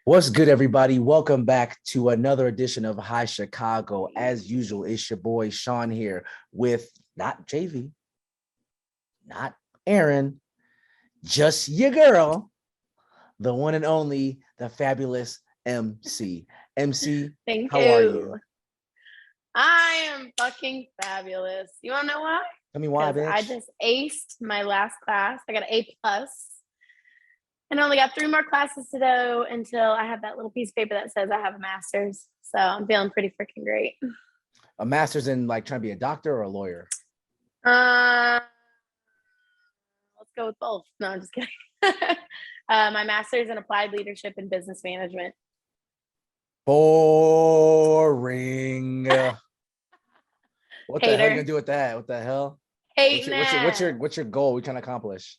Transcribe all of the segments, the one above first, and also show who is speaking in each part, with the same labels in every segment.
Speaker 1: What's good, everybody? Welcome back to another edition of Hi Chicago. As usual, it's your boy Sean here with not JV, not Aaron, just your girl, the one and only, the fabulous MC. MC,
Speaker 2: Thank
Speaker 1: how are you?
Speaker 2: you. I am fucking fabulous. You want to know why?
Speaker 1: Tell me why,
Speaker 2: Because
Speaker 1: bitch.
Speaker 2: I just aced my last class. I got an A plus, and I only got 3 more classes to do until I have that little piece of paper that says I have a master's. So I'm feeling pretty freaking great.
Speaker 1: A master's in like trying to be a doctor or a lawyer?
Speaker 2: Let's go with both. No, I'm just kidding. My master's in applied leadership and business management.
Speaker 1: Boring. What the hell are you
Speaker 2: Hater.
Speaker 1: gonna do with that? What the hell?
Speaker 2: Hating
Speaker 1: What's your goal? What you trying to accomplish?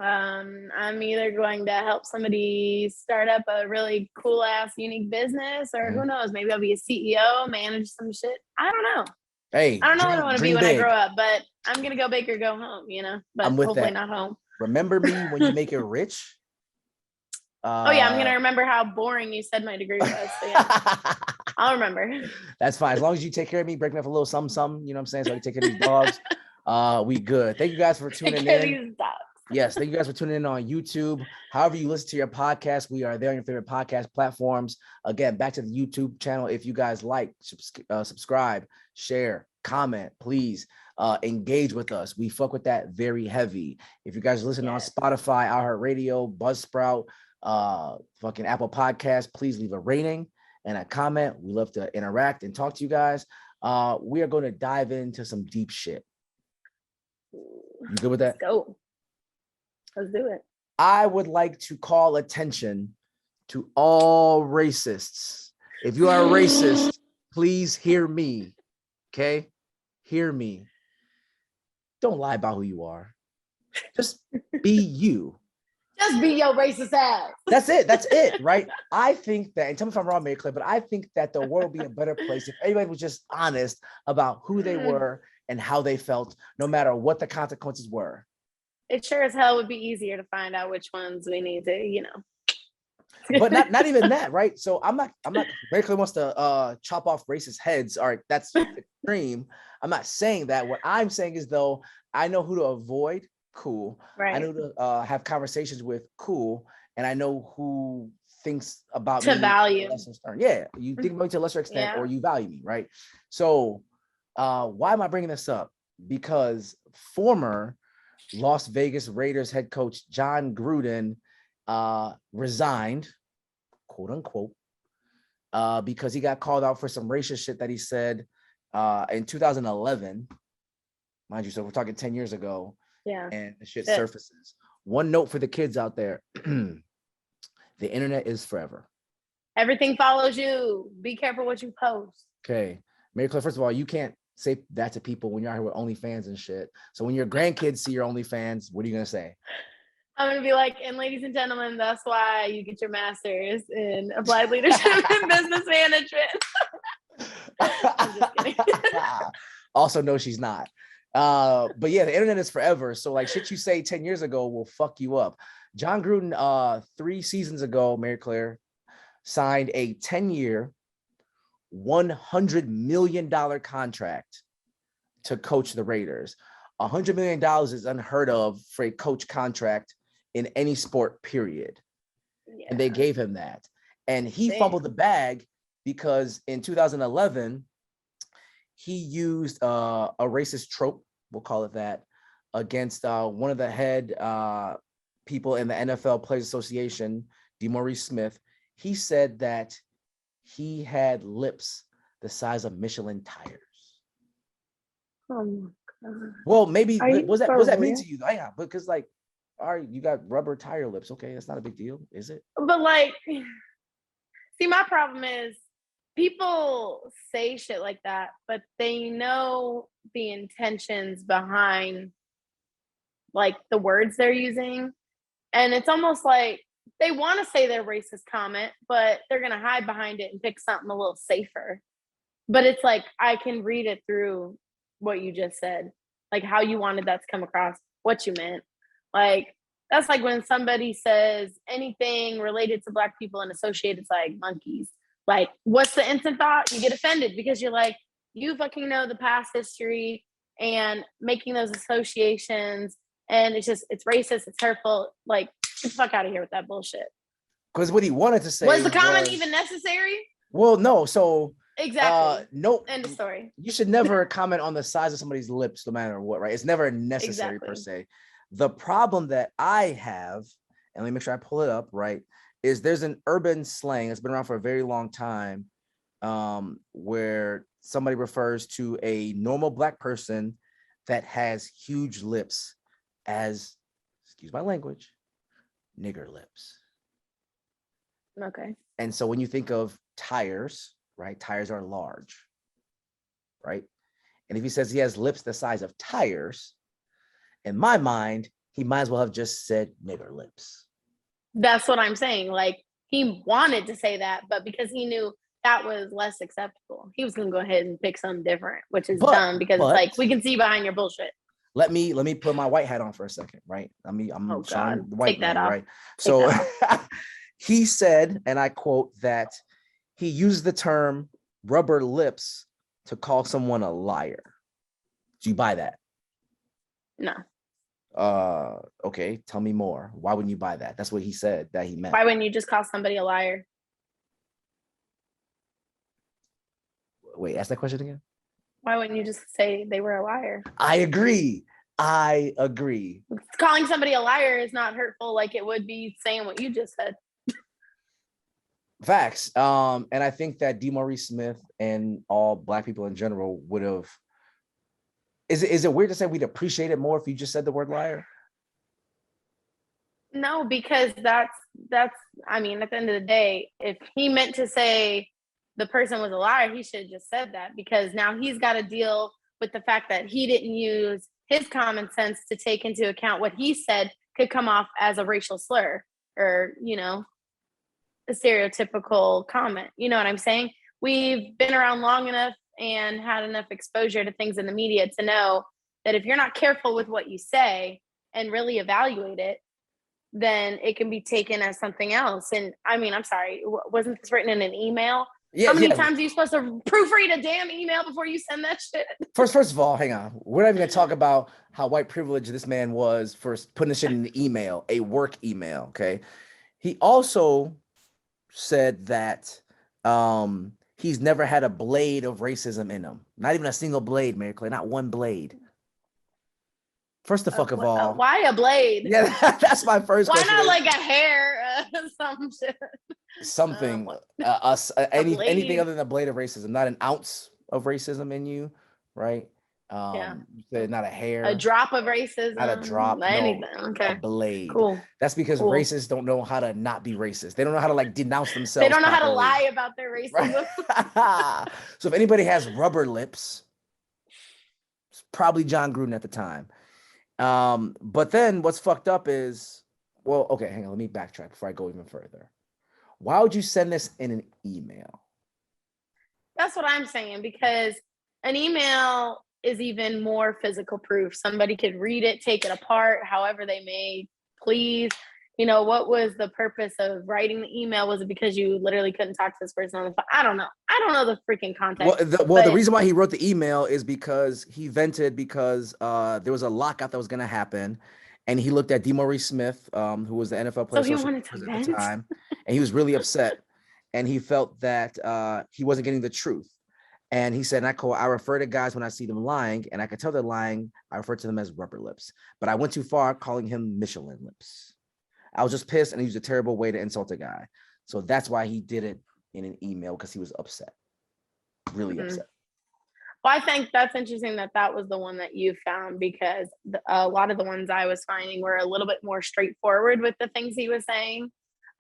Speaker 2: I'm either going to help somebody start up a really cool ass unique business, or who knows, maybe I'll be a CEO, manage some shit. I don't know.
Speaker 1: Hey,
Speaker 2: I don't know what I want to be when I
Speaker 1: big.
Speaker 2: grow up, but I'm gonna go big or go home, but
Speaker 1: I'm with
Speaker 2: hopefully
Speaker 1: that.
Speaker 2: not home.
Speaker 1: Remember me when you make it rich?
Speaker 2: Oh yeah, I'm gonna remember how boring you said my degree was. So yeah, I'll remember.
Speaker 1: That's fine. As long as you take care of me, break me up a little something, you know what I'm saying? So I can take care of these dogs. We good. Thank you guys for tuning in. Yes, thank you guys for tuning in on YouTube. However you listen to your podcast, we are there on your favorite podcast platforms. Again, back to the YouTube channel. If you guys like, subscribe, share, comment, please engage with us. We fuck with that very heavy. If you guys are listening on Spotify, iHeartRadio, Buzzsprout, fucking Apple Podcasts, please leave a rating and a comment. We love to interact and talk to you guys. We are going to dive into some deep shit. You good with that?
Speaker 2: Let's go. Let's do it.
Speaker 1: I would like to call attention to all racists. If you are a racist, please hear me. Okay? Hear me. Don't lie about who you are. Just be you.
Speaker 2: Just be your racist ass.
Speaker 1: That's it, right? I think that, and tell me if I'm wrong, Maryclaire, but I think that the world would be a better place if everybody was just honest about who they were and how they felt, no matter what the consequences were.
Speaker 2: It sure as hell would be easier to find out which ones we need to,
Speaker 1: But not even that, right? So I'm not Maryclaire wants to chop off racist heads. All right, that's extreme. I'm not saying that. What I'm saying is, though, I know who to avoid. Cool. Right. I know to have conversations with. Cool. And I know who thinks about
Speaker 2: to
Speaker 1: me
Speaker 2: value.
Speaker 1: To a lesser extent. Yeah, you think about me to a lesser extent, or you value me, right? So why am I bringing this up? Because former Las Vegas Raiders head coach Jon Gruden resigned, quote unquote, because he got called out for some racist shit that he said in 2011. Mind you, so we're talking 10 years ago.
Speaker 2: Yeah.
Speaker 1: And the shit surfaces. One note for the kids out there. The internet is forever.
Speaker 2: Everything follows you. Be careful what you post.
Speaker 1: Okay. Maryclaire, first of all, you can't say that to people when you're out here with OnlyFans and shit. So when your grandkids see your OnlyFans, what are you going to say?
Speaker 2: I'm going to be like, and ladies and gentlemen, that's why you get your master's in applied leadership and business management. I'm just kidding.
Speaker 1: Also, no, she's not. But yeah, the internet is forever. So like shit you say 10 years ago will fuck you up. Jon Gruden, 3 seasons ago, Maryclaire signed a 10-year, $100 million contract to coach the Raiders. $100 million is unheard of for a coach contract in any sport, period. Yeah. And they gave him that. And he fumbled the bag because in 2011, he used a racist trope, we'll call it that, against one of the head people in the NFL Players Association, DeMaurice Smith. He said that he had lips the size of Michelin tires.
Speaker 2: Oh my God.
Speaker 1: Well, maybe was that mean to you? Yeah, because like, all right, you got rubber tire lips. Okay, that's not a big deal, is it?
Speaker 2: But like, see, my problem is people say shit like that, but they know the intentions behind like the words they're using. And it's almost like they want to say their racist comment, but they're going to hide behind it and pick something a little safer. But it's like, I can read it through what you just said, like how you wanted that to come across, what you meant. Like, That's like when somebody says anything related to Black people and associated to like monkeys. Like, what's the instant thought? You get offended because you're like, you fucking know the past history and making those associations, and it's racist, it's hurtful. Like, get the fuck out of here with that bullshit.
Speaker 1: Because what he wanted to say
Speaker 2: was the comment even necessary?
Speaker 1: Well, no. So
Speaker 2: exactly.
Speaker 1: No.
Speaker 2: End of story.
Speaker 1: You should never comment on the size of somebody's lips, no matter what, right? It's never necessary per se. The problem that I have, and let me make sure I pull it up, right, is there's an urban slang that's been around for a very long time, where somebody refers to a normal Black person that has huge lips as, excuse my language, nigger lips.
Speaker 2: Okay.
Speaker 1: And so when you think of tires, right, tires are large, right? And if he says he has lips the size of tires, in my mind, he might as well have just said nigger lips.
Speaker 2: That's what I'm saying. Like, he wanted to say that, but because he knew that was less acceptable, he was going to go ahead and pick something different, which is dumb because it's like, we can see behind your bullshit.
Speaker 1: Let me put my white hat on for a second, right? I'm showing the white man, right? So he said, and I quote, that he used the term rubber lips to call someone a liar. Do you buy that?
Speaker 2: No.
Speaker 1: Okay, tell me more. Why wouldn't you buy that? That's what he said that he meant.
Speaker 2: Why wouldn't you just call somebody a liar?
Speaker 1: Wait, ask that question again.
Speaker 2: Why wouldn't you just say they were a liar?
Speaker 1: I agree.
Speaker 2: Calling somebody a liar is not hurtful like it would be saying what you just said.
Speaker 1: Facts. And I think that DeMaurice Smith and all Black people in general would have. Is it weird to say we'd appreciate it more if you just said the word liar?
Speaker 2: No, because that's I mean, at the end of the day, if he meant to say the person was a liar, he should have just said that, because now he's got to deal with the fact that he didn't use his common sense to take into account what he said could come off as a racial slur or, you know, a stereotypical comment. You know what I'm saying? We've been around long enough and had enough exposure to things in the media to know that if you're not careful with what you say and really evaluate it, then it can be taken as something else. And I mean, I'm sorry, wasn't this written in an email? Yeah, how many times are you supposed to proofread a damn email before you send that shit?
Speaker 1: First of all, hang on. We're not even gonna talk about how white privilege this man was for putting this shit in an email, a work email. Okay. He also said that he's never had a blade of racism in him. Not even a single blade, Maryclaire, not one blade. First of all,
Speaker 2: why a blade?
Speaker 1: Yeah, that's my first question.
Speaker 2: Why not like a hair, some shit?
Speaker 1: Something, anything other than a blade of racism, not an ounce of racism in you, right? You said not a hair,
Speaker 2: a drop of racism,
Speaker 1: not a drop,
Speaker 2: anything.
Speaker 1: No,
Speaker 2: okay,
Speaker 1: a blade.
Speaker 2: Cool.
Speaker 1: That's because racists don't know how to not be racist. They don't know how to like denounce themselves.
Speaker 2: They don't know
Speaker 1: properly.
Speaker 2: How to lie about their racism.
Speaker 1: Right? So if anybody has rubber lips, it's probably Jon Gruden at the time. But then what's fucked up is, well, okay, hang on, let me backtrack before I go even further. Why would you send this in an email?
Speaker 2: That's what I'm saying, because an email is even more physical proof. Somebody could read it, take it apart, however they may please. You know, what was the purpose of writing the email? Was it because you literally couldn't talk to this person on the phone? I don't know. I don't know the freaking context.
Speaker 1: The reason why he wrote the email is because he vented because there was a lockout that was going to happen. And he looked at DeMaurice Smith, who was the NFL player at the time, and he was really upset. And he felt that he wasn't getting the truth. And he said, I refer to guys when I see them lying, and I can tell they're lying. I refer to them as rubber lips. But I went too far calling him Michelin lips. I was just pissed, and he used a terrible way to insult a guy. So that's why he did it in an email, because he was upset, really upset.
Speaker 2: Well, I think that's interesting that was the one that you found, because a lot of the ones I was finding were a little bit more straightforward with the things he was saying.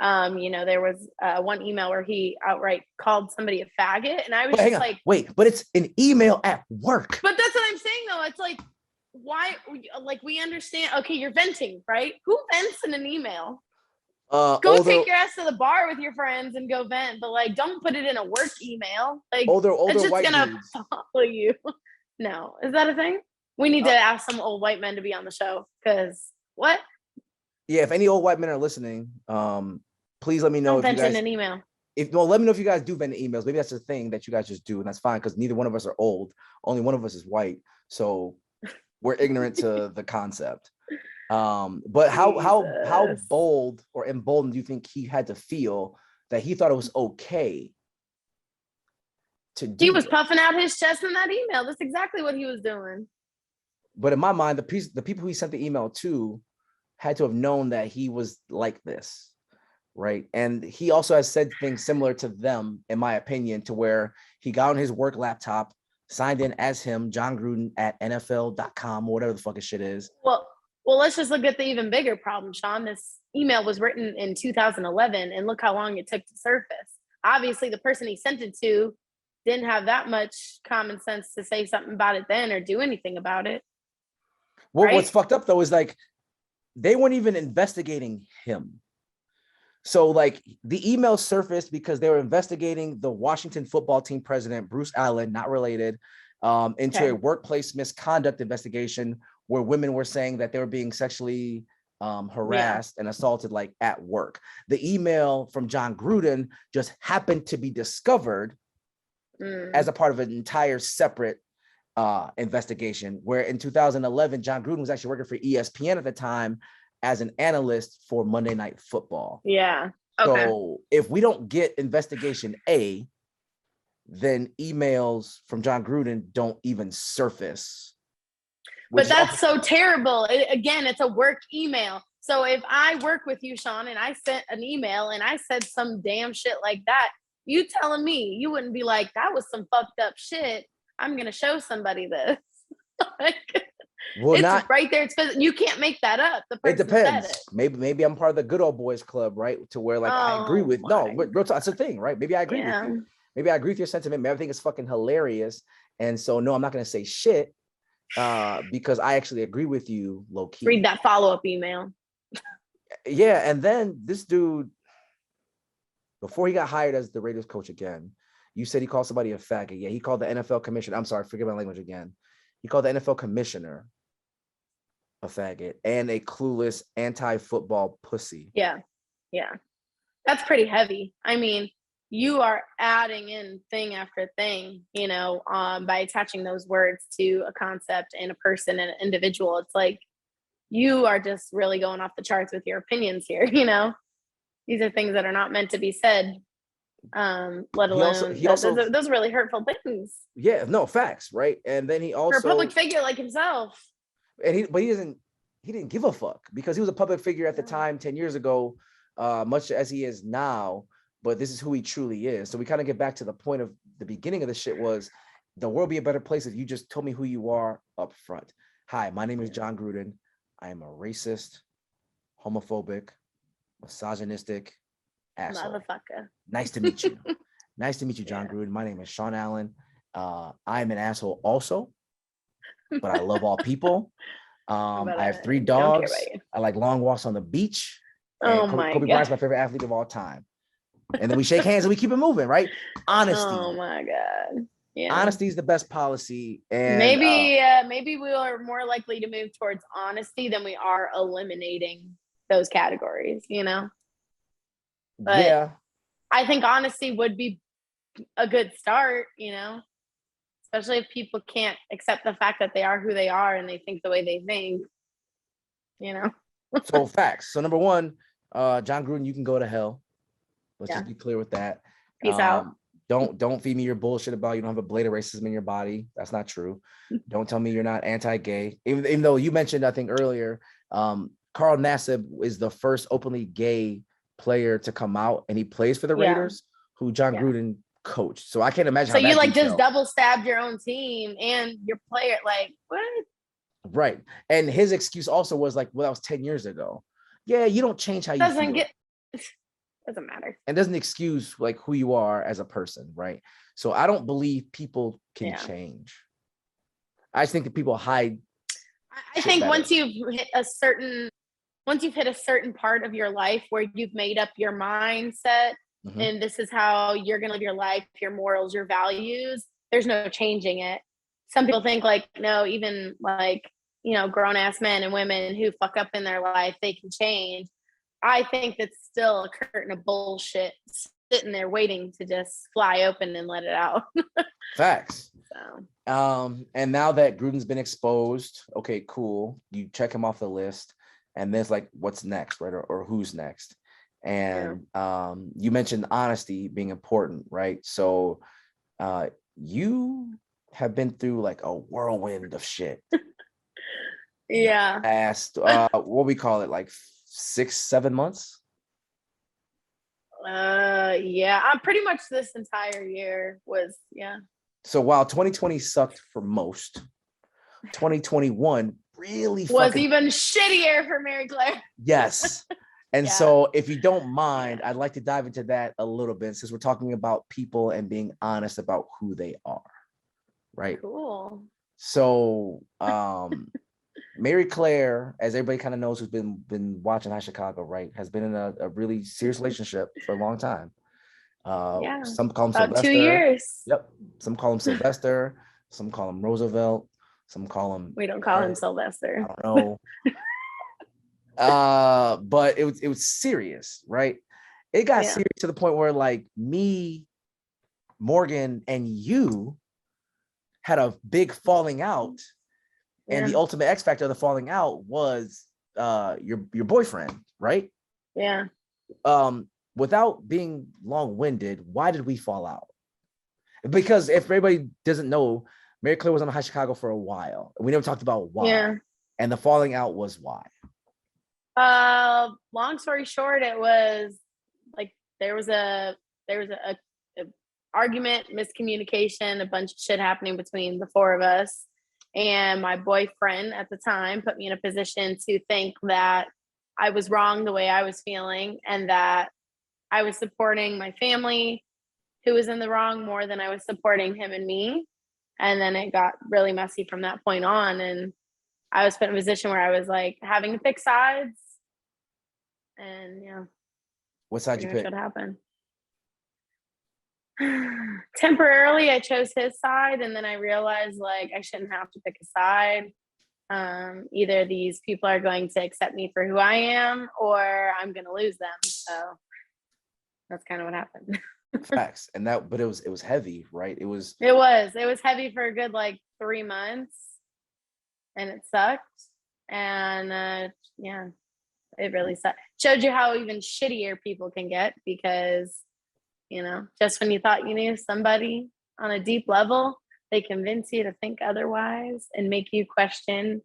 Speaker 2: You know, there was one email where he outright called somebody a faggot, and I was just like,
Speaker 1: wait, but it's an email at work.
Speaker 2: But that's what I'm saying, though. It's like, why? Like, we understand. Okay, you're venting, right? Who vents in an email? Go take your ass to the bar with your friends and go vent, but like, don't put it in a work email. Like, it's just gonna follow you. No, is that a thing? We need to ask some old white men to be on the show, because what?
Speaker 1: Yeah, if any old white men are listening, please let me know
Speaker 2: Don't
Speaker 1: if you
Speaker 2: vent in
Speaker 1: guys
Speaker 2: an email.
Speaker 1: let me know if you guys do vent emails. Maybe that's the thing that you guys just do, and that's fine because neither one of us are old. Only one of us is white, so we're ignorant to the concept. But how
Speaker 2: Jesus.
Speaker 1: bold or emboldened do you think he had to feel that he thought it was okay to
Speaker 2: He
Speaker 1: do
Speaker 2: was
Speaker 1: this?
Speaker 2: puffing out his chest in that email. That's exactly what he was doing.
Speaker 1: But in my mind, the people he sent the email to had to have known that he was like this, right? And he also has said things similar to them, in my opinion, to where he got on his work laptop, signed in as him, Jon Gruden at NFL.com or whatever the fuck his shit is.
Speaker 2: Well, let's just look at the even bigger problem, Sean. This email was written in 2011, and look how long it took to surface. Obviously, the person he sent it to didn't have that much common sense to say something about it then or do anything about it.
Speaker 1: Well,
Speaker 2: right?
Speaker 1: what's fucked up though is like they weren't even investigating him. So like the email surfaced because they were investigating the Washington football team president, Bruce Allen, not related, into a workplace misconduct investigation where women were saying that they were being sexually harassed and assaulted like at work. The email from Jon Gruden just happened to be discovered as a part of an entire separate investigation, where in 2011, Jon Gruden was actually working for ESPN at the time as an analyst for Monday Night Football.
Speaker 2: Yeah. Okay.
Speaker 1: So if we don't get investigation A, then emails from Jon Gruden don't even surface.
Speaker 2: But that's so terrible. Again, it's a work email. So if I work with you, Sean, and I sent an email and I said some damn shit like that, you telling me you wouldn't be like, that was some fucked up shit. I'm going to show somebody this. Like,
Speaker 1: well,
Speaker 2: it's
Speaker 1: not
Speaker 2: right there. You can't make that up. The person
Speaker 1: it depends.
Speaker 2: said it.
Speaker 1: Maybe I'm part of the good old boys club, right? To where like I agree with real talk, that's the thing, right? Maybe I agree with you. Maybe I agree with your sentiment. Maybe I think it's fucking hilarious. And so no, I'm not gonna say shit because I actually agree with you low key.
Speaker 2: Read that follow-up email.
Speaker 1: Yeah, and then this dude, before he got hired as the Raiders coach again, you said he called somebody a faggot. Yeah, he called the NFL commissioner. I'm sorry, forget my language again. He called the NFL commissioner a faggot and a clueless anti-football pussy.
Speaker 2: Yeah. That's pretty heavy. I mean, you are adding in thing after thing, by attaching those words to a concept and a person and an individual. It's like you are just really going off the charts with your opinions here. These are things that are not meant to be said. Let alone those really hurtful things.
Speaker 1: Yeah, no facts, right? And then he also
Speaker 2: for a public figure like himself.
Speaker 1: And he didn't give a fuck because he was a public figure at the time 10 years ago, much as he is now. But this is who he truly is. So we kind of get back to the point of the beginning of the shit was the world be a better place if you just told me who you are up front. Hi, my name is Jon Gruden. I am a racist, homophobic, misogynistic asshole.
Speaker 2: Motherfucker.
Speaker 1: Nice to meet you. Nice to meet you, Jon Gruden. My name is Sean Allen. I'm an asshole also, but I love all people. I have 3 dogs. I like long walks on the beach. Kobe Bryant's my favorite athlete of all time. And then we shake hands and we keep it moving, right? Honesty.
Speaker 2: Oh my God. Yeah.
Speaker 1: Honesty is the best policy. And
Speaker 2: maybe we are more likely to move towards honesty than we are eliminating those categories, But
Speaker 1: yeah.
Speaker 2: I think honesty would be a good start, especially if people can't accept the fact that they are who they are and they think the way they think,
Speaker 1: So facts. So number 1, Jon Gruden, you can go to hell. Let's just be clear with that.
Speaker 2: Peace out.
Speaker 1: Don't feed me your bullshit about you don't have a blade of racism in your body. That's not true. Don't tell me you're not anti-gay. Even though you mentioned, I think earlier, Carl Nassib is the first openly gay player to come out, and he plays for the Raiders, who Jon Gruden coached. So I can't imagine.
Speaker 2: So you just double stabbed your own team and your player. Like what?
Speaker 1: Right. And his excuse also was like, well, that was 10 years ago. Yeah, you don't change how you feel.
Speaker 2: Doesn't matter.
Speaker 1: And doesn't excuse like who you are as a person, right? So I don't believe people can change. I just think that people hide.
Speaker 2: I think once you've hit a certain part of your life where you've made up your mindset and this is how you're going to live your life, your morals, your values, there's no changing it. Some people think like, no, even like grown ass men and women who fuck up in their life, they can change. I think that's still a curtain of bullshit sitting there waiting to just fly open and let it out.
Speaker 1: Facts.
Speaker 2: So.
Speaker 1: And now that Gruden's been exposed, okay, cool. You check him off the list, and there's like, what's next, right? Or who's next? And you mentioned honesty being important, right? So you have been through like a whirlwind of shit.
Speaker 2: Yeah.
Speaker 1: Past what we call it, like 6-7 months.
Speaker 2: Yeah, I'm pretty much this entire year was
Speaker 1: So while 2020 sucked for most, 2021 really
Speaker 2: was even shittier for Maryclaire.
Speaker 1: Yes. And so if you don't mind, I'd like to dive into that a little bit, since we're talking about people and being honest about who they are. Right.
Speaker 2: Cool.
Speaker 1: So Maryclaire, as everybody kind of knows who's been watching High Chicago, right, has been in a really serious relationship for a long time. Some call him Sylvester.
Speaker 2: 2 years.
Speaker 1: Yep. Some call him Sylvester. Some call him Roosevelt. Some call him.
Speaker 2: We don't call him Sylvester.
Speaker 1: I don't know. But it was serious, right? It got serious to the point where like me, Morgan, and you had a big falling out. And the ultimate X factor of the falling out was your boyfriend, right?
Speaker 2: Yeah.
Speaker 1: Without being long-winded, why did we fall out? Because if everybody doesn't know, Maryclaire was on High Chicago for a while. We never talked about why. Yeah. And the falling out was why.
Speaker 2: Long story short, it was like there was a argument, miscommunication, a bunch of shit happening between the four of us. And my boyfriend at the time put me in a position to think that I was wrong the way I was feeling, and that I was supporting my family, who was in the wrong, more than I was supporting him and me. And then it got really messy from that point on. And I was put in a position where I was like having to pick sides. And
Speaker 1: what side you pick?
Speaker 2: What happened? Temporarily I chose his side, and then I realized like I shouldn't have to pick a side. Either these people are going to accept me for who I am, or I'm gonna lose them. So that's kind of what happened.
Speaker 1: Facts. And but it was heavy, right? It was
Speaker 2: heavy for a good like 3 months, and it sucked. And it really sucked. Showed you how even shittier people can get, because just when you thought you knew somebody on a deep level, they convince you to think otherwise and make you question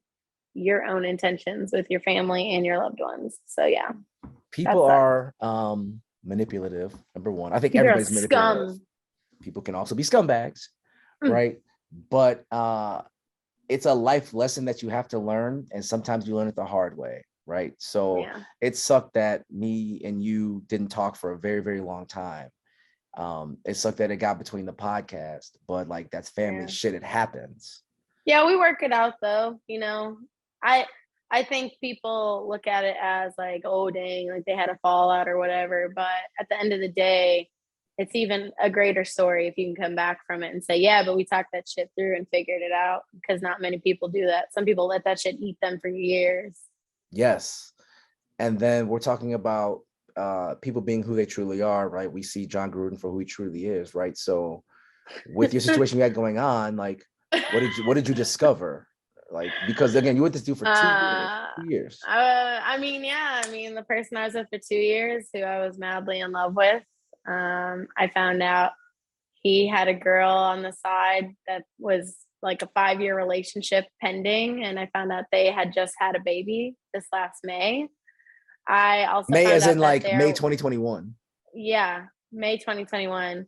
Speaker 2: your own intentions with your family and your loved ones. So
Speaker 1: people are manipulative. Number one, I think everybody's manipulative.
Speaker 2: Scum.
Speaker 1: People can also be scumbags, right? But it's a life lesson that you have to learn, and sometimes you learn it the hard way, right? So it sucked that me and you didn't talk for a very, very long time. It sucked that it got between the podcast, but like that's family shit. It happens.
Speaker 2: Yeah, we work it out though. I think people look at it as like, oh dang, like they had a fallout or whatever. But at the end of the day, it's even a greater story if you can come back from it and say, yeah, but we talked that shit through and figured it out. Because not many people do that. Some people let that shit eat them for years.
Speaker 1: Yes. And then we're talking about people being who they truly are, right? We see Jon Gruden for who he truly is, right? So with your situation you had going on, like what did you discover? Like, because again, you were with this dude for 2 years.
Speaker 2: The person I was with for 2 years, who I was madly in love with, I found out he had a girl on the side that was like a 5-year relationship pending, and I found out they had just had a baby this last May. I also
Speaker 1: May as in like May 2021.
Speaker 2: Yeah, May 2021.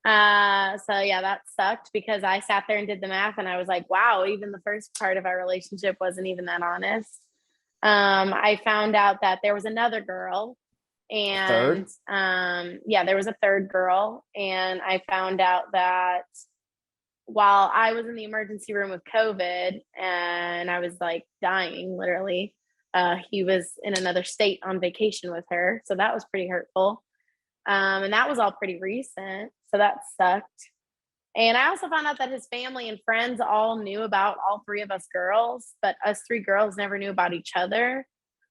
Speaker 2: That sucked, because I sat there and did the math, and I was like, wow, even the first part of our relationship wasn't even that honest. I found out that there was another girl, and there was a third girl, and I found out that while I was in the emergency room with COVID and I was like dying, literally, he was in another state on vacation with her. So that was pretty hurtful. And that was all pretty recent. So that sucked. And I also found out that his family and friends all knew about all three of us girls, but us three girls never knew about each other,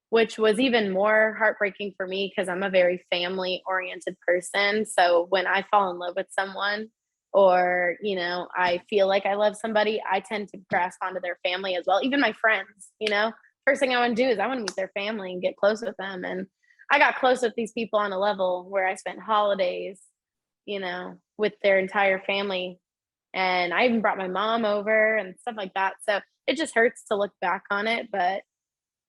Speaker 2: which was even more heartbreaking for me because I'm a very family oriented person. So when I fall in love with someone, or, you know, I feel like I love somebody, I tend to grasp onto their family as well. Even my friends, you know, first thing I want to do is I want to meet their family and get close with them. And I got close with these people on a level where I spent holidays, you know, with their entire family. And I even brought my mom over and stuff like that. So it just hurts to look back on it. But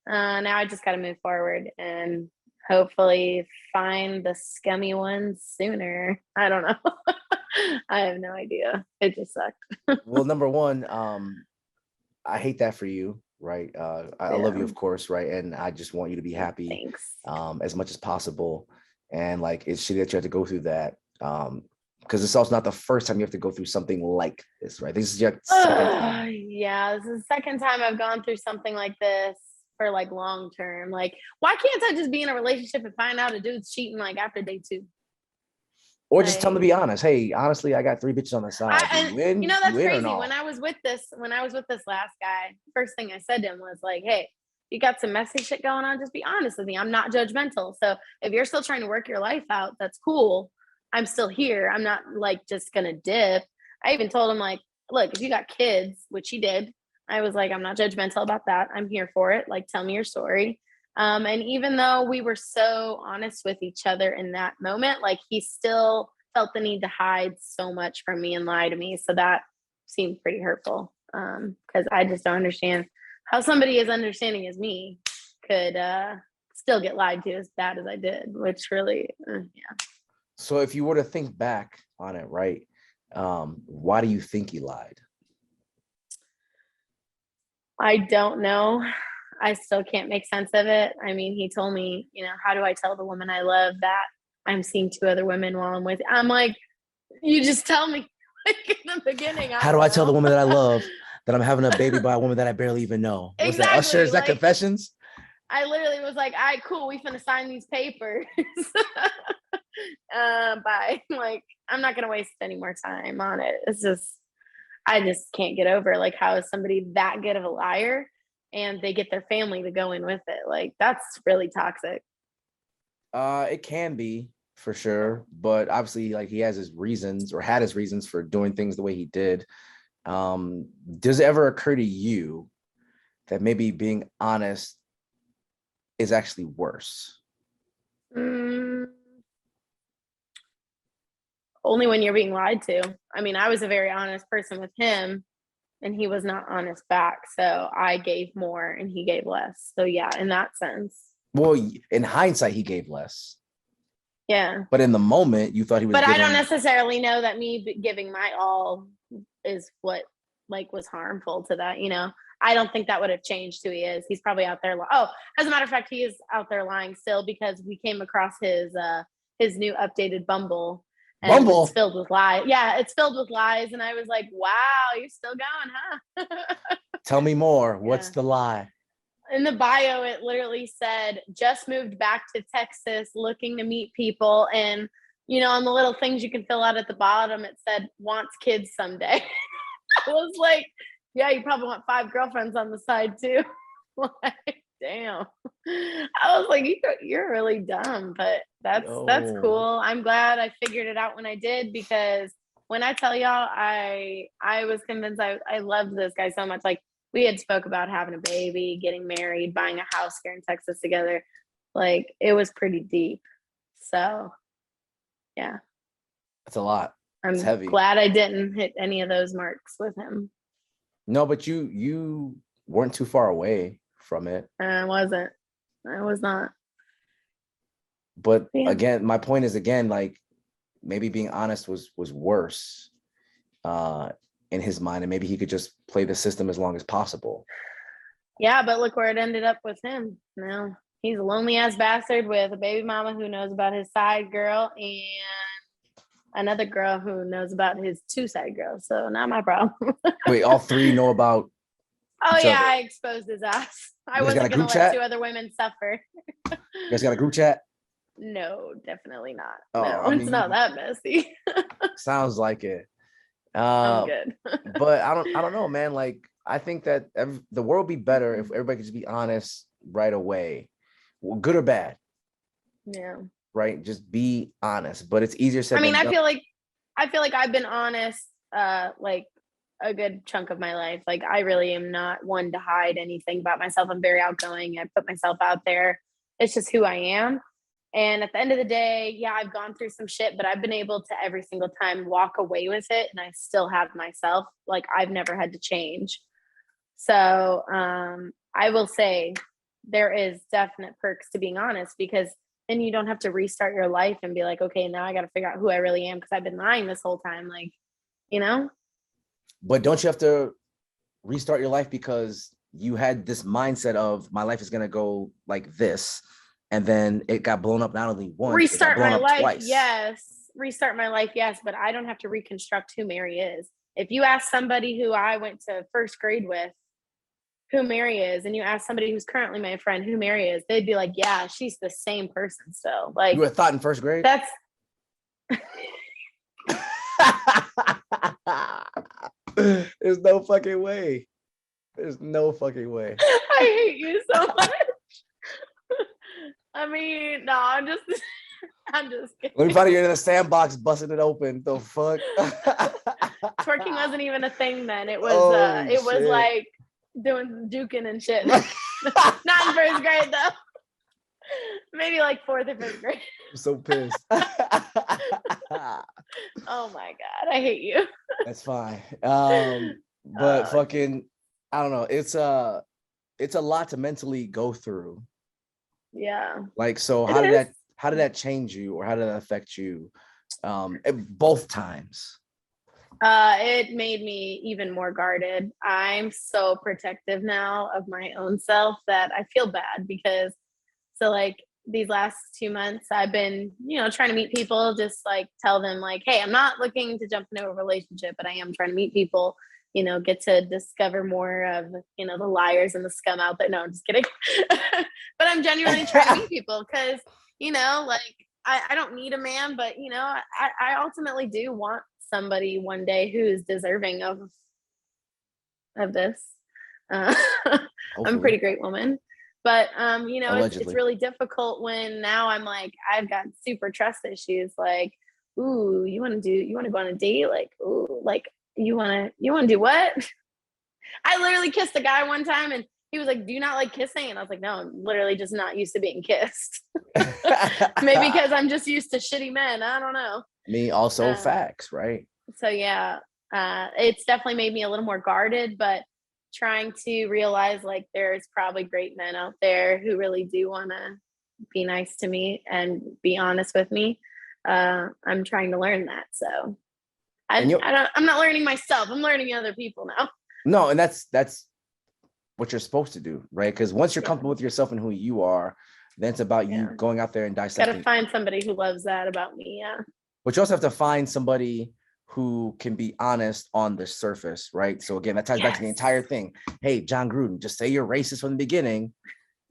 Speaker 2: now I just got to move forward and hopefully find the scummy ones sooner. I don't know. I have no idea. It just sucked.
Speaker 1: Well, number one, I hate that for you, right? I love you,
Speaker 2: Yeah.
Speaker 1: of course, right? And I just want you to be happy
Speaker 2: Thanks.
Speaker 1: as much as possible. And like, it's shitty that you have to go through that. Because it's also not the first time you have to go through something like this, right? This is your second time.
Speaker 2: Yeah, this is the second time I've gone through something like this for like long term. Like, why can't I just be in a relationship and find out a dude's cheating like after day 2?
Speaker 1: Or just tell them to
Speaker 2: Like,
Speaker 1: be honest. Hey, honestly, I got 3 bitches on the side. Do
Speaker 2: and
Speaker 1: you in?
Speaker 2: you know,
Speaker 1: You
Speaker 2: that's
Speaker 1: in or
Speaker 2: crazy.
Speaker 1: no?
Speaker 2: When I was with this last guy, first thing I said to him was like, "Hey, you got some messy shit going on. Just be honest with me. I'm not judgmental. So if you're still trying to work your life out, that's cool. I'm still here. I'm not like just gonna dip." I even told him like, "Look, if you got kids, which he did, I was like, I'm not judgmental about that. I'm here for it. Like, tell me your story." And even though we were so honest with each other in that moment, like he still felt the need to hide so much from me and lie to me. So that seemed pretty hurtful because I just don't understand how somebody as understanding as me could still get lied to as bad as I did, which really, yeah.
Speaker 1: So if you were to think back on it, right? Why do you think he lied?
Speaker 2: I don't know. I still can't make sense of it. I mean, he told me, you know, how do I tell the woman I love that I'm seeing 2 other women while I'm with you? I'm like, you just tell me like in the beginning.
Speaker 1: How do I tell the woman that I
Speaker 2: know.
Speaker 1: love that I'm having a baby by a woman that I barely even know? What's that? Usher?
Speaker 2: Exactly.
Speaker 1: Is that
Speaker 2: Like,
Speaker 1: Confessions?
Speaker 2: I literally was like, all right, cool. We finna sign these papers. Bye. Like, I'm not gonna waste any more time on it. It's just, I just can't get over like how is somebody that good of a liar and they get their family to go in with it. Like, that's really toxic.
Speaker 1: It can be for sure, but obviously, like he has his reasons or had his reasons for doing things the way he did. Does it ever occur to you that maybe being honest is actually worse?
Speaker 2: Mm, only when you're being lied to. I mean, I was a very honest person with him and he was not honest back. So I gave more and he gave less. So yeah, in that sense.
Speaker 1: Well, in hindsight, he gave less,
Speaker 2: Yeah.
Speaker 1: but in the moment, you thought he was
Speaker 2: But I don't
Speaker 1: giving.
Speaker 2: necessarily know that me giving my all is what like was harmful to that, you know. I don't think that would have changed who he is. He's probably out there. Oh, as a matter of fact, he is out there lying still because we came across his new updated Bumble, and it's
Speaker 1: Bumble.
Speaker 2: filled with lies. Yeah, it's filled with lies, and I was like, "Wow, you're still going, huh?"
Speaker 1: Tell me more. What's
Speaker 2: Yeah.
Speaker 1: the lie?
Speaker 2: In the bio, it literally said, "Just moved back to Texas, looking to meet people," and you know, on the little things you can fill out at the bottom, it said, "Wants kids someday." I was like, yeah, you probably want 5 girlfriends on the side too. Like, damn. I was like, you're really dumb, but that's
Speaker 1: Oh,
Speaker 2: cool. I'm glad I figured it out when I did because when I tell y'all, I was convinced I loved this guy so much. Like we had spoke about having a baby, getting married, buying a house here in Texas together. Like it was pretty deep. So yeah,
Speaker 1: that's a lot. It's
Speaker 2: I'm
Speaker 1: heavy.
Speaker 2: glad I didn't hit any of those marks with him.
Speaker 1: No, but you weren't too far away from it.
Speaker 2: I wasn't. I was not.
Speaker 1: But
Speaker 2: Yeah.
Speaker 1: again, my point is again, like maybe being honest was worse uh in his mind, and maybe he could just play the system as long as possible.
Speaker 2: Yeah, but look where it ended up with him. Now he's a lonely ass bastard with a baby mama who knows about his side girl and another girl who knows about his 2 side girls. So not my problem.
Speaker 1: Wait, all 3 know about
Speaker 2: Oh
Speaker 1: each
Speaker 2: yeah,
Speaker 1: other?
Speaker 2: I exposed his ass. I
Speaker 1: You guys got a
Speaker 2: wasn't
Speaker 1: group
Speaker 2: gonna let 2
Speaker 1: chat?
Speaker 2: other women suffer.
Speaker 1: You guys got a group chat?
Speaker 2: No, definitely not.
Speaker 1: Oh,
Speaker 2: No,
Speaker 1: I
Speaker 2: it's
Speaker 1: mean,
Speaker 2: not that messy.
Speaker 1: sounds like it.
Speaker 2: I'm
Speaker 1: Uh,
Speaker 2: good.
Speaker 1: but I don't know, man. Like, I think that the world would be better if everybody could just be honest right away, well, good or bad,
Speaker 2: Yeah.
Speaker 1: right? Just be honest. But it's easier
Speaker 2: I
Speaker 1: said
Speaker 2: mean,
Speaker 1: than done.
Speaker 2: I feel like I've been honest like a good chunk of my life. Like I really am not one to hide anything about myself. I'm very outgoing. I put myself out there. It's just who I am. And at the end of the day, yeah, I've gone through some shit, but I've been able to every single time walk away with it and I still have myself. Like I've never had to change. So I will say there is definite perks to being honest because then you don't have to restart your life and be like, okay, now I got to figure out who I really am because I've been lying this whole time. Like, you know?
Speaker 1: But don't you have to restart your life because you had this mindset of my life is gonna go like this, and then it got blown up not only once, it got
Speaker 2: Restart
Speaker 1: blown
Speaker 2: my
Speaker 1: up
Speaker 2: life,
Speaker 1: twice.
Speaker 2: yes. Restart my life, yes, but I don't have to reconstruct who Mary is. If you ask somebody who I went to first grade with who Mary is, and you ask somebody who's currently my friend who Mary is, they'd be like, yeah, she's the same person still.
Speaker 1: You
Speaker 2: Like,
Speaker 1: were thought in first grade.
Speaker 2: that's
Speaker 1: There's no fucking way. There's no fucking way.
Speaker 2: I hate you so much. I mean, no, I'm just
Speaker 1: Let me
Speaker 2: kidding.
Speaker 1: find you in the sandbox, busting it open. The fuck?
Speaker 2: Twerking wasn't even a thing then.
Speaker 1: Oh
Speaker 2: It was
Speaker 1: shit.
Speaker 2: like doing juking and shit. Not in first grade though. Maybe like fourth or fifth grade.
Speaker 1: I'm so pissed.
Speaker 2: Oh my god, I hate you.
Speaker 1: That's fine. But
Speaker 2: Oh,
Speaker 1: fucking, I don't know. It's a lot to mentally go through.
Speaker 2: yeah,
Speaker 1: Like, so
Speaker 2: it is.
Speaker 1: how did that change you, or how did that affect you? Both times.
Speaker 2: It made me even more guarded. I'm so protective now of my own self that I feel bad because so like these last 2 months I've been, trying to meet people, just like tell them like, hey, I'm not looking to jump into a relationship, but I am trying to meet people, get to discover more of, the liars and the scum out there. No, I'm just kidding. But I'm genuinely trying to meet people because, like I don't need a man, but I ultimately do want somebody one day who's deserving of this. Uh, I'm a
Speaker 1: Hopefully,
Speaker 2: pretty great woman, but it's
Speaker 1: allegedly.
Speaker 2: really difficult when now I'm like I've got super trust issues. Like, ooh, you want to go on a date? Like, ooh, like you want to do what? I literally kissed a guy one time, and he was like, "Do you not like kissing?" And I was like, "No, I'm literally just not used to being kissed." Maybe because I'm just used to shitty men. I don't know.
Speaker 1: Me also
Speaker 2: Uh,
Speaker 1: facts, right?
Speaker 2: so yeah, it's definitely made me a little more guarded, but trying to realize like there's probably great men out there who really do want to be nice to me and be honest with me. I'm trying to learn that. So
Speaker 1: And you
Speaker 2: I'm not learning myself. I'm learning other people now.
Speaker 1: no, and that's what you're supposed to do, right? Because once you're
Speaker 2: Yeah.
Speaker 1: comfortable with yourself and who you are, then it's about you
Speaker 2: Yeah.
Speaker 1: going out there and
Speaker 2: Got to
Speaker 1: dissecting.
Speaker 2: find somebody who loves that about me. Yeah.
Speaker 1: But you also have to find somebody who can be honest on the surface, right? So again, that ties back to the
Speaker 2: Yes.
Speaker 1: entire thing. Hey, Jon Gruden, just say you're racist from the beginning,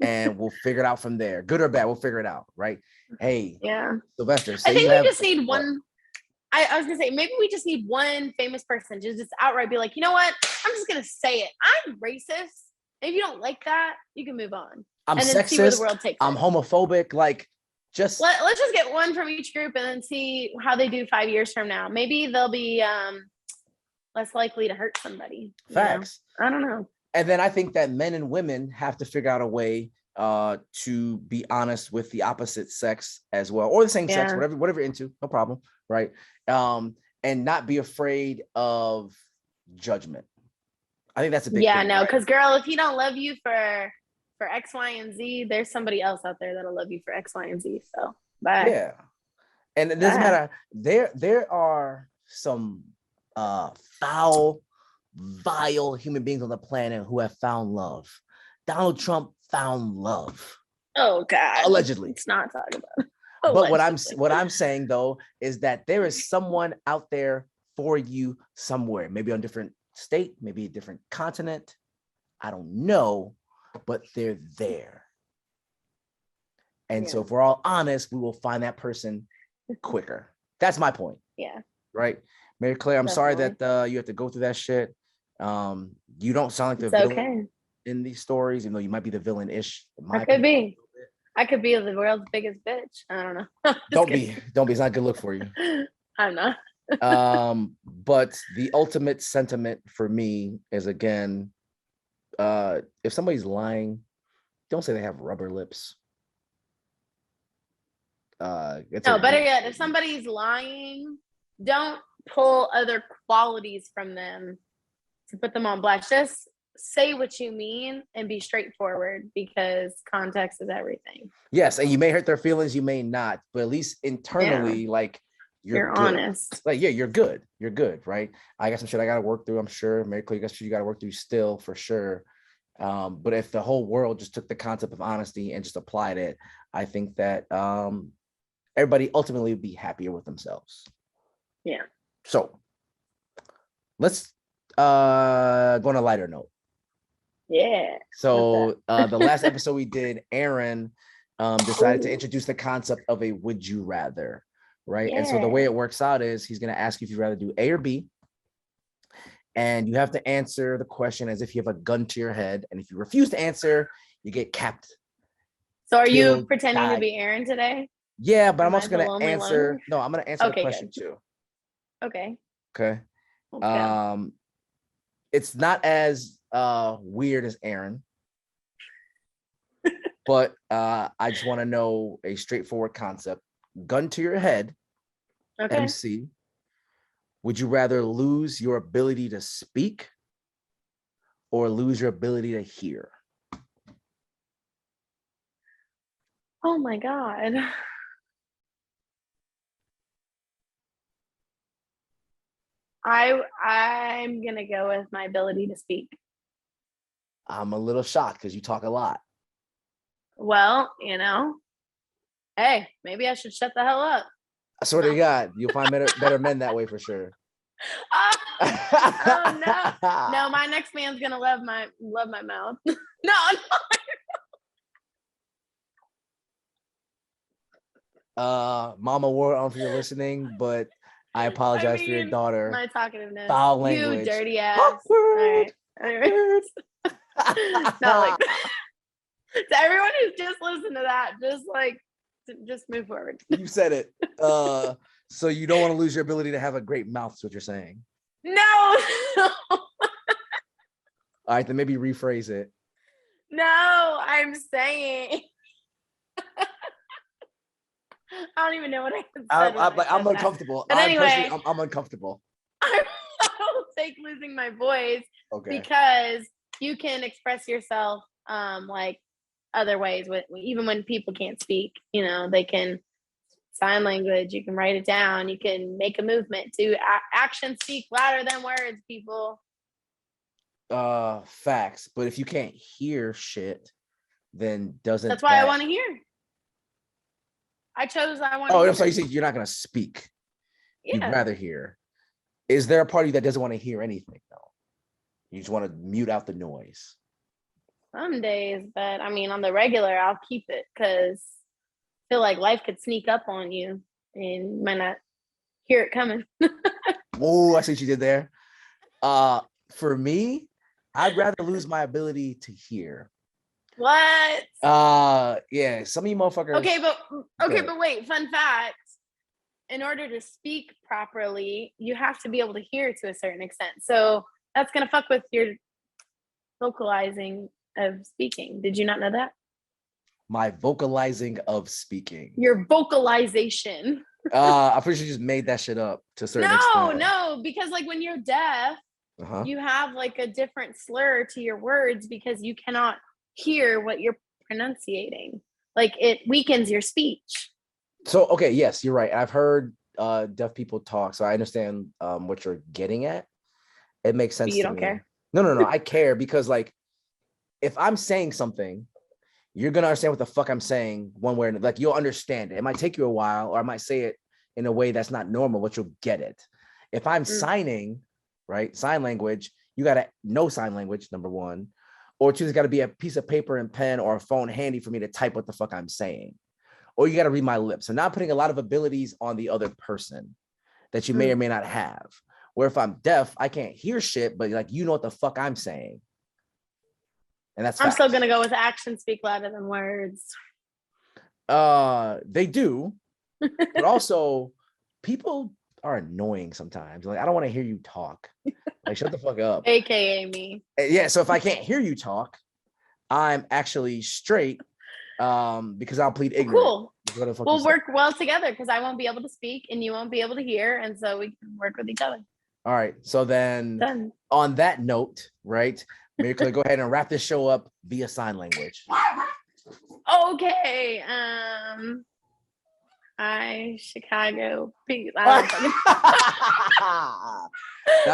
Speaker 1: and we'll figure it out from there. Good or bad, we'll figure it out, right? Hey,
Speaker 2: Yeah.
Speaker 1: Sylvester,
Speaker 2: I
Speaker 1: say you
Speaker 2: think we
Speaker 1: have
Speaker 2: just need
Speaker 1: what?
Speaker 2: one. I was gonna say maybe we just need one famous person to just outright be like, you know what? I'm just gonna say it. I'm racist. If you don't like that, you can move on,
Speaker 1: I'm
Speaker 2: and then see where the
Speaker 1: sexist.
Speaker 2: world takes
Speaker 1: I'm
Speaker 2: it.
Speaker 1: homophobic. Like, just
Speaker 2: Let's just get one from each group and then see how they do 5 years from now. Maybe they'll be less likely to hurt somebody.
Speaker 1: facts.
Speaker 2: I don't know.
Speaker 1: And then I think that men and women have to figure out a way to be honest with the opposite sex as well, or the same sex,
Speaker 2: Yeah.
Speaker 1: whatever you're into, no problem, right? And not be afraid of judgment. I think that's a big
Speaker 2: Yeah,
Speaker 1: thing,
Speaker 2: no,
Speaker 1: right?
Speaker 2: because girl, if he don't love you for X, Y, and Z, there's somebody else out there that'll love you for X, Y, and Z. So bye.
Speaker 1: Yeah, and it doesn't
Speaker 2: Bye.
Speaker 1: matter. There are some foul, vile human beings on the planet who have found love. Donald Trump found love,
Speaker 2: Oh God.
Speaker 1: allegedly.
Speaker 2: Let's not talk about it.
Speaker 1: But
Speaker 2: Allegedly.
Speaker 1: what I'm saying though is that there is someone out there for you somewhere, maybe on a different state, maybe a different continent. I don't know, but they're there. And so if we're all honest, we will find that person quicker. That's my point.
Speaker 2: Yeah.
Speaker 1: Right. Maryclaire, I'm sorry
Speaker 2: Definitely.
Speaker 1: that you have to go through that shit. You don't sound like the
Speaker 2: It's
Speaker 1: villain
Speaker 2: okay.
Speaker 1: in these stories, even though you might be the villain-ish, in
Speaker 2: I
Speaker 1: my
Speaker 2: could
Speaker 1: opinion.
Speaker 2: be. I could be the world's biggest bitch. I don't know. Just
Speaker 1: Don't
Speaker 2: kidding.
Speaker 1: be, don't be. It's not a good look for you.
Speaker 2: I'm not.
Speaker 1: But the ultimate sentiment for me is, again, if somebody's lying, don't say they have rubber lips. It's a
Speaker 2: No, better
Speaker 1: weird
Speaker 2: yet, if
Speaker 1: statement.
Speaker 2: somebody's lying, don't pull other qualities from them to put them on blast. Just say what you mean and be straightforward, because context is everything.
Speaker 1: Yes, and you may hurt their feelings, you may not, but at least internally,
Speaker 2: Yeah,
Speaker 1: like, you're
Speaker 2: you're
Speaker 1: good.
Speaker 2: honest.
Speaker 1: Like, yeah, you're good. You're good, right? I got some shit I gotta work through, I'm sure. Maryclaire, you got shit you gotta work through still, for sure. But if the whole world just took the concept of honesty and just applied it, I think that everybody ultimately would be happier with themselves.
Speaker 2: Yeah.
Speaker 1: So let's go on a lighter note.
Speaker 2: Yeah.
Speaker 1: So the last episode we did, Aaron decided to
Speaker 2: Ooh.
Speaker 1: introduce the concept of a would you rather, right? And so the
Speaker 2: Yeah.
Speaker 1: way it works out is he's going to ask you if you'd rather do A or B. And you have to answer the question as if you have a gun to your head. And if you refuse to answer, you get capped.
Speaker 2: So are you
Speaker 1: Killed,
Speaker 2: pretending to
Speaker 1: died.
Speaker 2: be Aaron today?
Speaker 1: Yeah, but I'm
Speaker 2: Am I
Speaker 1: also
Speaker 2: the
Speaker 1: going to
Speaker 2: lonely
Speaker 1: answer.
Speaker 2: loner?
Speaker 1: No, I'm going to answer the
Speaker 2: Okay,
Speaker 1: question
Speaker 2: good.
Speaker 1: too.
Speaker 2: Okay.
Speaker 1: Okay.
Speaker 2: Let's go.
Speaker 1: It's not as weird as Aaron, but I just want to know a straightforward concept. Gun to your head,
Speaker 2: Okay.
Speaker 1: MC. Would you rather lose your ability to speak or lose your ability to hear?
Speaker 2: Oh my God. I'm gonna go with my ability to speak.
Speaker 1: I'm a little shocked because you talk a lot.
Speaker 2: Well, hey, maybe I should shut the hell up.
Speaker 1: I swear to God, you'll find better men that way for sure.
Speaker 2: Oh no. No, my next man's gonna love my mouth. No.
Speaker 1: Mama War, I don't know if you're listening, but I apologize for your daughter.
Speaker 2: My talkativeness.
Speaker 1: Foul
Speaker 2: You
Speaker 1: language.
Speaker 2: dirty ass.
Speaker 1: Awkward.
Speaker 2: All right. Not like that. To everyone who's just listened to that, just move forward.
Speaker 1: You said it. So you don't want to lose your ability to have a great mouth, is what you're saying.
Speaker 2: No.
Speaker 1: All right, then maybe rephrase it.
Speaker 2: No, I'm saying. I don't even know what I said.
Speaker 1: I'm uncomfortable.
Speaker 2: But anyway,
Speaker 1: I'm uncomfortable.
Speaker 2: I will take losing my voice,
Speaker 1: okay,
Speaker 2: because you can express yourself like other ways, even when people can't speak. They can sign language. You can write it down. You can make a movement. To actions speak louder than words, people.
Speaker 1: Facts. But if you can't hear shit, then doesn't
Speaker 2: That's why I want to hear. I chose I want to hear.
Speaker 1: I'm sorry, you said you're not gonna speak.
Speaker 2: Yeah.
Speaker 1: You'd rather hear. Is there a party that doesn't want to hear anything though? You just want to mute out the noise.
Speaker 2: Some days, but I mean, on the regular, I'll keep it, because I feel like life could sneak up on you and you might not hear it coming.
Speaker 1: Oh, I see what you did there. For me, I'd rather lose my ability to hear.
Speaker 2: What?
Speaker 1: Yeah, some of you motherfuckers.
Speaker 2: Okay, but wait, fun fact. In order to speak properly, you have to be able to hear to a certain extent. So that's gonna fuck with your vocalizing of speaking. Did you not know that?
Speaker 1: My vocalizing of speaking.
Speaker 2: Your vocalization.
Speaker 1: I'm pretty sure you just made that shit up to a certain extent.
Speaker 2: No, because like when you're deaf, you have like a different slur to your words because you cannot hear what you're pronunciating. Like it weakens your speech.
Speaker 1: So, okay, yes, you're right. I've heard deaf people talk, so I understand what you're getting at. It makes sense.
Speaker 2: But you don't care.
Speaker 1: No. I care because, like, if I'm saying something, you're gonna understand what the fuck I'm saying one way or another. Like, you'll understand it. It might take you a while, or I might say it in a way that's not normal, but you'll get it. If I'm signing, right, sign language, you gotta know sign language, number one, or two, there's gotta be a piece of paper and pen or a phone handy for me to type what the fuck I'm saying. Or you gotta read my lips. So now putting a lot of abilities on the other person that you may or may not have. Where if I'm deaf, I can't hear shit, but like, you know what the fuck I'm saying. And that's
Speaker 2: I'm
Speaker 1: facts.
Speaker 2: still gonna go with actions speak louder than words.
Speaker 1: They do, but also people are annoying sometimes. Like, I don't want to hear you talk. Like, shut the fuck up.
Speaker 2: AKA me.
Speaker 1: Yeah, so if I can't hear you talk, I'm actually straight, because I'll plead ignorant.
Speaker 2: Cool.
Speaker 1: What the fuck
Speaker 2: We'll
Speaker 1: you say?
Speaker 2: work well together because I won't be able to speak and you won't be able to hear, and so we can work with each other.
Speaker 1: All right. So then,
Speaker 2: Done.
Speaker 1: on that note, right, Maryclaire, go ahead and wrap this show up via sign language.
Speaker 2: Okay. Hi, Chicago. Peace.
Speaker 1: That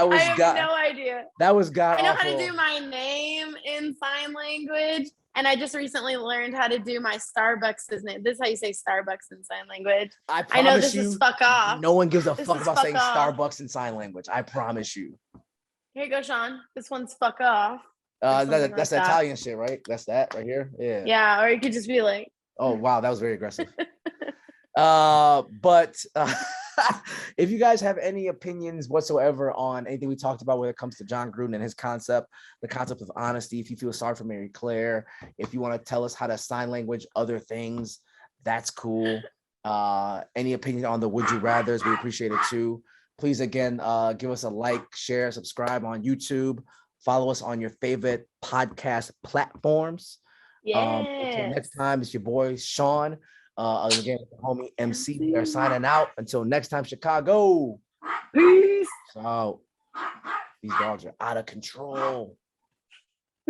Speaker 1: was
Speaker 2: I have no idea.
Speaker 1: That was god.
Speaker 2: I know how to do my name in sign language, and I just recently learned how to do my Starbucks' name. This is how you say Starbucks in sign language.
Speaker 1: I
Speaker 2: know this is fuck off.
Speaker 1: No one gives a
Speaker 2: This
Speaker 1: fuck
Speaker 2: is
Speaker 1: about
Speaker 2: fuck
Speaker 1: saying
Speaker 2: off.
Speaker 1: Starbucks in sign language. I promise you.
Speaker 2: Here you go, Sean. This one's fuck off.
Speaker 1: That's
Speaker 2: like that.
Speaker 1: Italian shit, right? That's that right here. Yeah.
Speaker 2: Yeah, or you could just be like,
Speaker 1: Oh wow, that was very aggressive. But if you guys have any opinions whatsoever on anything we talked about when it comes to Jon Gruden and his concept, the concept of honesty, if you feel sorry for Maryclaire, if you want to tell us how to sign language other things, that's cool. Any opinion on the would you rathers, we appreciate it too. Please again, give us a like, share, subscribe on YouTube, follow us on your favorite podcast platforms. Until next time, it's your boy Sean. Again, homie MC. We are signing out. Until next time, Chicago.
Speaker 2: peace.
Speaker 1: So these dogs are out of control.